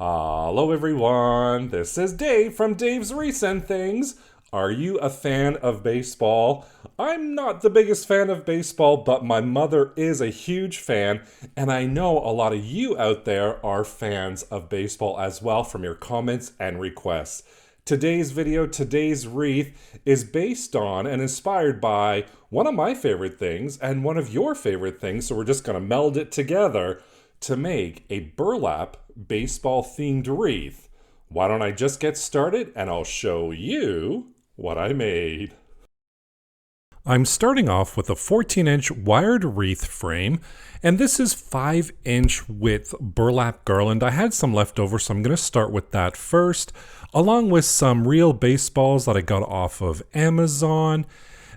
Hello everyone, this is Dave from Dave's Wreaths and Things. Are you a fan of baseball? I'm not the biggest fan of baseball, but my mother is a huge fan, and I know a lot of you out there are fans of baseball as well from your comments and requests. Today's video, today's wreath, is based on and inspired by one of my favorite things and one of your favorite things, so we're just going to meld it together to make a burlap baseball themed wreath. Why don't I just get started and I'll show you what I made. I'm starting off with a 14-inch wired wreath frame, and this is 5-inch width burlap garland. I had some left over, so I'm going to start with that first, along with some real baseballs that I got off of Amazon.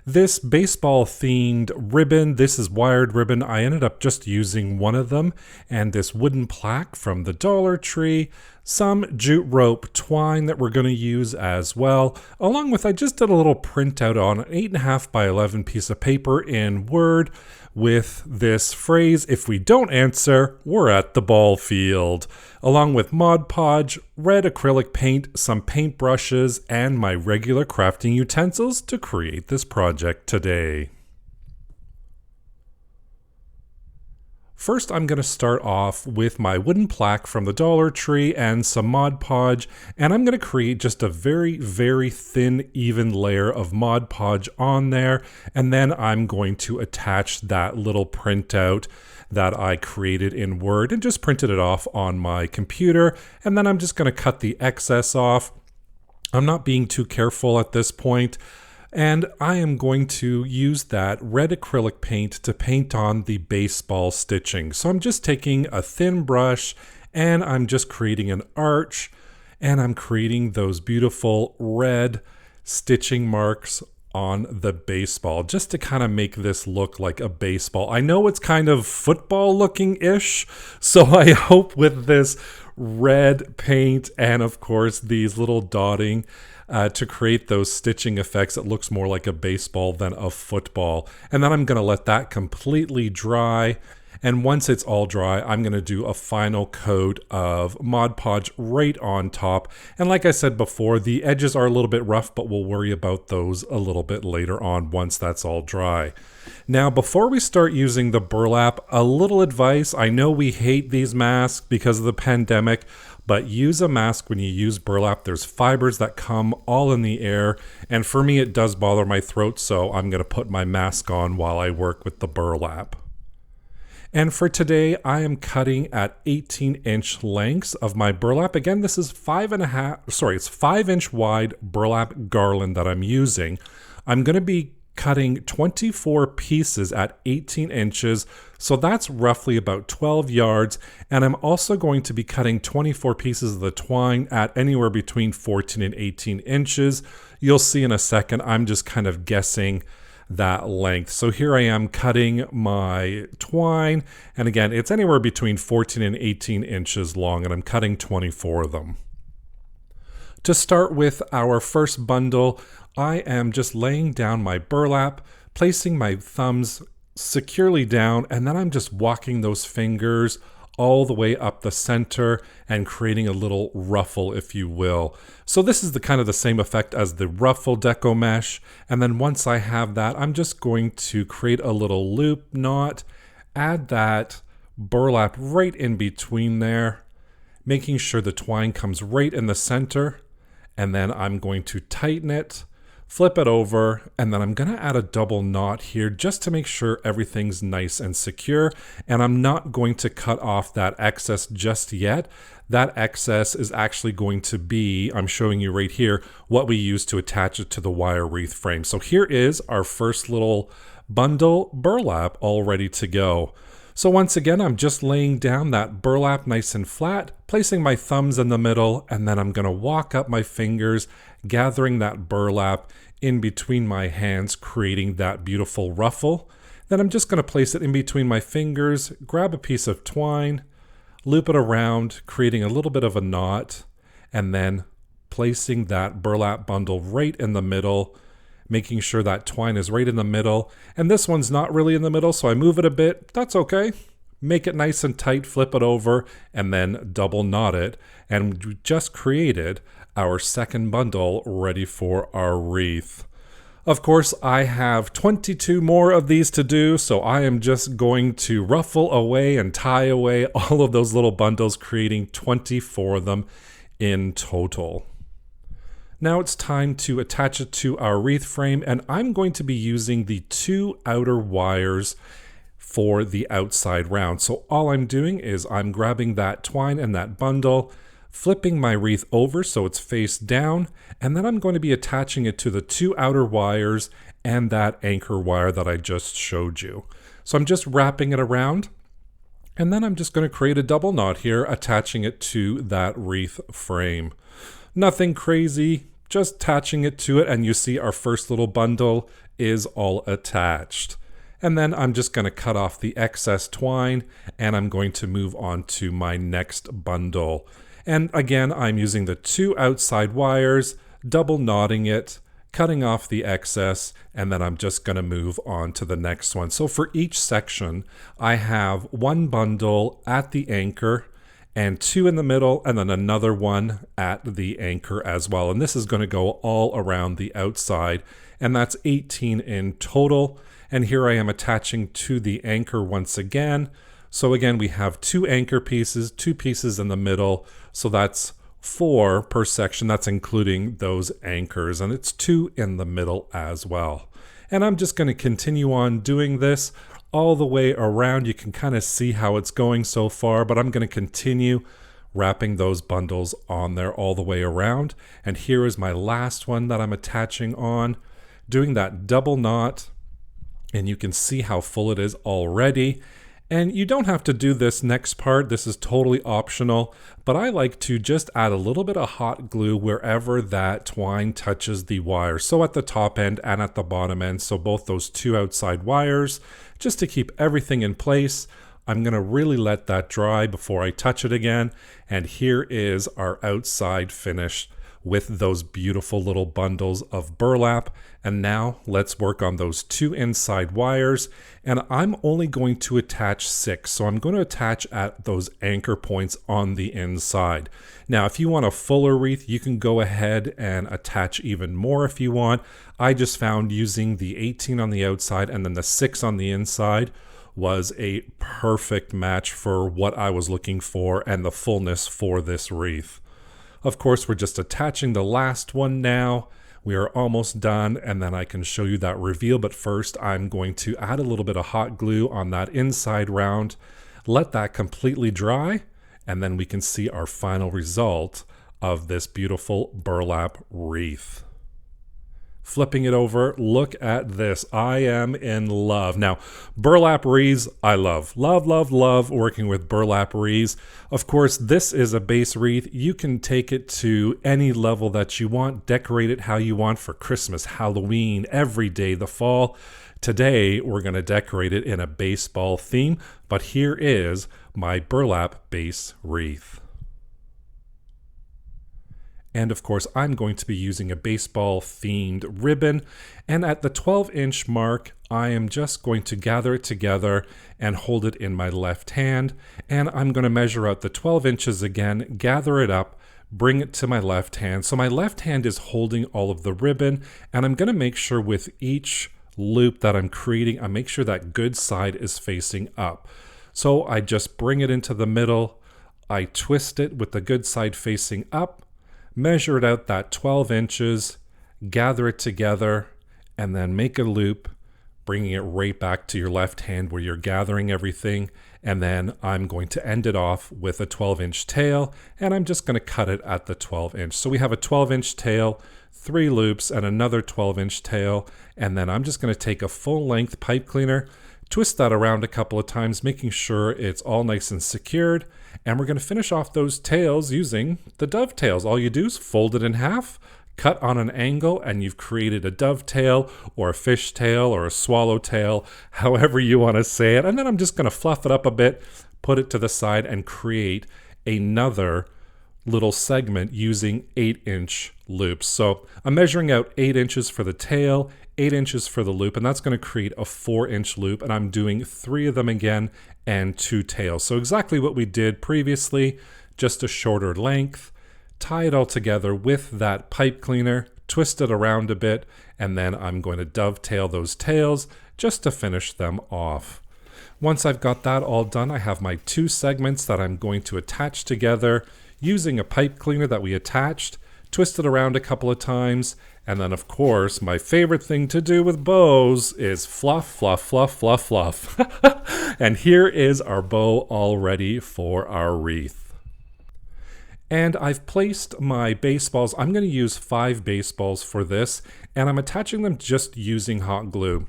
This baseball themed ribbon, this is wired ribbon. I ended up just using one of them, and this wooden plaque from the Dollar Tree, some jute rope twine that we're going to use as well, along with I just did a little printout on an 8.5 by 11 piece of paper in Word with this phrase, "If we don't answer, we're at the ball field," along with Mod Podge, red acrylic paint, some paint brushes, and my regular crafting utensils to create this project today. First, I'm going to start off with my wooden plaque from the Dollar Tree and some Mod Podge, and I'm going to create just a very, very thin, even layer of Mod Podge on there, and then I'm going to attach that little printout that I created in Word and just printed it off on my computer, and then I'm just going to cut the excess off. I'm not being too careful at this point. And I am going to use that red acrylic paint to paint on the baseball stitching. So I'm just taking a thin brush and I'm just creating an arch, and I'm creating those beautiful red stitching marks on the baseball just to kind of make this look like a baseball. I know it's kind of football looking-ish, so I hope with this red paint and of course these little dotting to create those stitching effects, it looks more like a baseball than a football. And then I'm going to let that completely dry. And once it's all dry, I'm going to do a final coat of Mod Podge right on top. And like I said before, the edges are a little bit rough, but we'll worry about those a little bit later on once that's all dry. Now, before we start using the burlap, a little advice. I know we hate these masks because of the pandemic, but use a mask when you use burlap. There's fibers that come all in the air, and for me it does bother my throat, so I'm going to put my mask on while I work with the burlap. And for today, I am cutting at 18-inch lengths of my burlap. Again, this is 5-inch wide burlap garland that I'm using. I'm going to be cutting 24 pieces at 18 inches, so that's roughly about 12 yards, and I'm also going to be cutting 24 pieces of the twine at anywhere between 14 and 18 inches. You'll see in a second, I'm just kind of guessing that length. So here I am cutting my twine, and again, it's anywhere between 14 and 18 inches long, and I'm cutting 24 of them. To start with our first bundle, I am just laying down my burlap, placing my thumbs securely down, and then I'm just walking those fingers all the way up the center and creating a little ruffle, if you will. So this is the kind of the same effect as the ruffle deco mesh. And then once I have that, I'm just going to create a little loop knot, add that burlap right in between there, making sure the twine comes right in the center. And then I'm going to tighten it, flip it over, and then I'm going to add a double knot here just to make sure everything's nice and secure. And I'm not going to cut off that excess just yet. That excess is actually going to be, I'm showing you right here, what we use to attach it to the wire wreath frame. So here is our first little bundle burlap all ready to go. So once again, I'm just laying down that burlap nice and flat, placing my thumbs in the middle, and then I'm going to walk up my fingers, gathering that burlap in between my hands, creating that beautiful ruffle. Then I'm just going to place it in between my fingers, grab a piece of twine, loop it around, creating a little bit of a knot, and then placing that burlap bundle right in the middle, making sure that twine is right in the middle. And this one's not really in the middle, so I move it a bit. That's okay. make it nice and tight, flip it over, and then double knot it. And we just created our second bundle ready for our wreath. Of course, I have 22 more of these to do, so I am just going to ruffle away and tie away all of those little bundles, creating 24 of them in total. Now it's time to attach it to our wreath frame, and I'm going to be using the 2 outer wires for the outside round. So all I'm doing is I'm grabbing that twine and that bundle, flipping my wreath over so it's face down, and then I'm going to be attaching it to the 2 outer wires and that anchor wire that I just showed you. So I'm just wrapping it around, and then I'm just going to create a double knot here, attaching it to that wreath frame. Nothing crazy, just attaching it to it, and you see our first little bundle is all attached. And then I'm just going to cut off the excess twine, and I'm going to move on to my next bundle. And again, I'm using the 2 outside wires, double knotting it, cutting off the excess, and then I'm just going to move on to the next one. So for each section, I have 1 bundle at the anchor and 2 in the middle, and then another one at the anchor as well. And this is going to go all around the outside, and that's 18 in total. And here I am attaching to the anchor once again. So again, we have 2 anchor pieces, 2 pieces in the middle. So that's 4 per section. That's including those anchors, and it's 2 in the middle as well. And I'm just going to continue on doing this all the way around. You can kind of see how it's going so far, but I'm going to continue wrapping those bundles on there all the way around. And here is my last one that I'm attaching on, doing that double knot, and you can see how full it is already. And you don't have to do this next part. This is totally optional, but I like to just add a little bit of hot glue wherever that twine touches the wire. So at the top end and at the bottom end. So both those 2 outside wires, just to keep everything in place. I'm going to really let that dry before I touch it again. And here is our outside finish with those beautiful little bundles of burlap. And now let's work on those 2 inside wires. And I'm only going to attach 6. So I'm going to attach at those anchor points on the inside. Now, if you want a fuller wreath, you can go ahead and attach even more if you want. I just found using the 18 on the outside and then the 6 on the inside was a perfect match for what I was looking for and the fullness for this wreath. Of course, we're just attaching the last one now. We are almost done, and then I can show you that reveal. But first, I'm going to add a little bit of hot glue on that inside round, let that completely dry, and then we can see our final result of this beautiful burlap wreath. Flipping it over, look at this. I am in love. Now, burlap wreaths, I love. Love working with burlap wreaths. Of course, this is a base wreath. You can take it to any level that you want, decorate it how you want for Christmas, Halloween, every day, the fall. Today, we're going to decorate it in a baseball theme, but here is my burlap base wreath. And of course, I'm going to be using a baseball themed ribbon. And at the 12-inch mark, I am just going to gather it together and hold it in my left hand. And I'm going to measure out the 12 inches again, gather it up, bring it to my left hand. So my left hand is holding all of the ribbon. And I'm going to make sure with each loop that I'm creating, I make sure that good side is facing up. So I just bring it into the middle. I twist it with the good side facing up. Measure it out that 12 inches, gather it together, and then make a loop, bringing it right back to your left hand where you're gathering everything. And then I'm going to end it off with a 12-inch tail, and I'm just going to cut it at the 12-inch. So we have a 12-inch tail, 3 loops, and another 12-inch tail. And then I'm just going to take a full-length pipe cleaner, twist that around a couple of times, making sure it's all nice and secured. And we're going to finish off those tails using the dovetails. All you do is fold it in half, cut on an angle, and you've created a dovetail or a fishtail or a swallowtail, however you want to say it. And then I'm just going to fluff it up a bit, put it to the side, and create another little segment using 8-inch loops. So I'm measuring out 8 inches for the tail, 8 inches for the loop, and that's going to create a 4-inch loop. And I'm doing 3 of them again, and 2 tails. So exactly what we did previously, just a shorter length. Tie it all together with that pipe cleaner, twist it around a bit, and then I'm going to dovetail those tails just to finish them off. Once I've got that all done, I have my 2 segments that I'm going to attach together using a pipe cleaner that we attached, twist it around a couple of times, and then of course my favorite thing to do with bows is fluff, fluff, fluff, fluff, fluff. And here is our bow all ready for our wreath. And I've placed my baseballs. I'm going to use 5 baseballs for this, and I'm attaching them just using hot glue.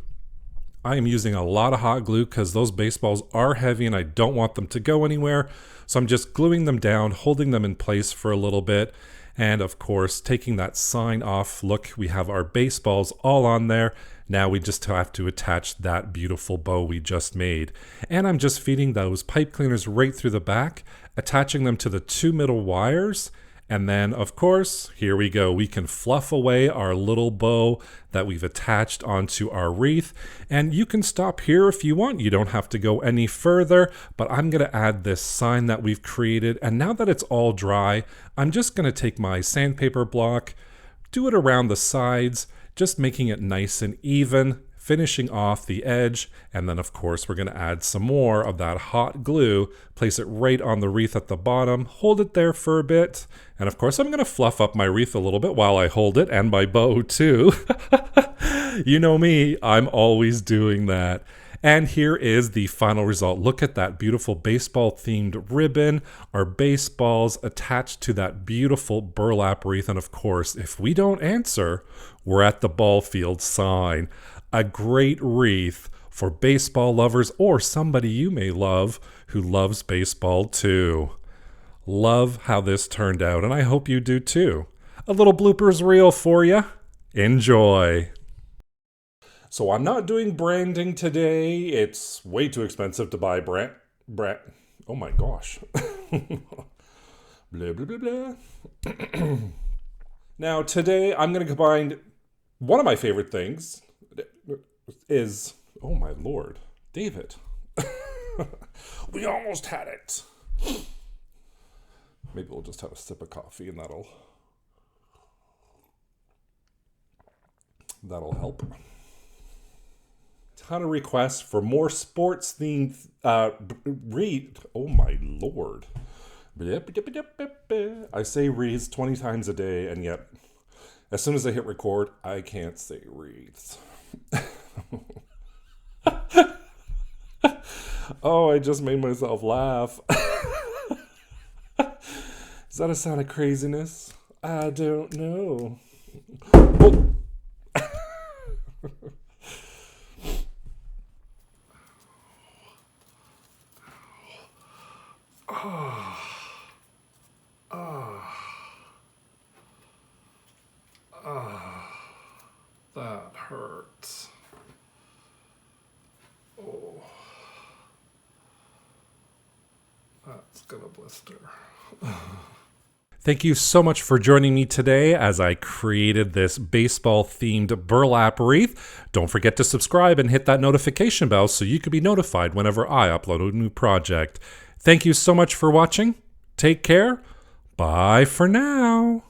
I am using a lot of hot glue because those baseballs are heavy and I don't want them to go anywhere. So I'm just gluing them down, holding them in place for a little bit. And of course, taking that sign off. Look, we have our baseballs all on there. Now we just have to attach that beautiful bow we just made. And I'm just feeding those pipe cleaners right through the back, attaching them to the 2 middle wires. And then, of course, here we go. We can fluff away our little bow that we've attached onto our wreath. And you can stop here if you want. You don't have to go any further. But I'm going to add this sign that we've created. And now that it's all dry, I'm just going to take my sandpaper block, do it around the sides, just making it nice and even, finishing off the edge, and then of course we're going to add some more of that hot glue, place it right on the wreath at the bottom, hold it there for a bit, and of course I'm going to fluff up my wreath a little bit while I hold it, and my bow too. You know me, I'm always doing that. And here is the final result. Look at that beautiful baseball themed ribbon, our baseballs attached to that beautiful burlap wreath, and of course if we don't answer, we're at the ball field sign. A great wreath for baseball lovers or somebody you may love who loves baseball too. Love how this turned out, and I hope you do too. A little bloopers reel for you. Enjoy. So I'm not doing branding today. It's way too expensive to buy brand. Oh my gosh. Blah, blah, blah, blah. Now today I'm going to combine one of my favorite things. Is, oh my lord, David. We almost had it. Maybe we'll just have a sip of coffee and that'll help. Ton of requests for more sports themed wreath. Oh my lord. I say wreaths 20 times a day, and yet as soon as I hit record, I can't say wreaths. Oh, I just made myself laugh. Is that a sign of craziness? I don't know. Oh. That hurts. Oh, that's gonna blister. Thank you so much for joining me today as I created this baseball-themed burlap wreath. Don't forget to subscribe and hit that notification bell so you can be notified whenever I upload a new project. Thank you so much for watching. Take care. Bye for now.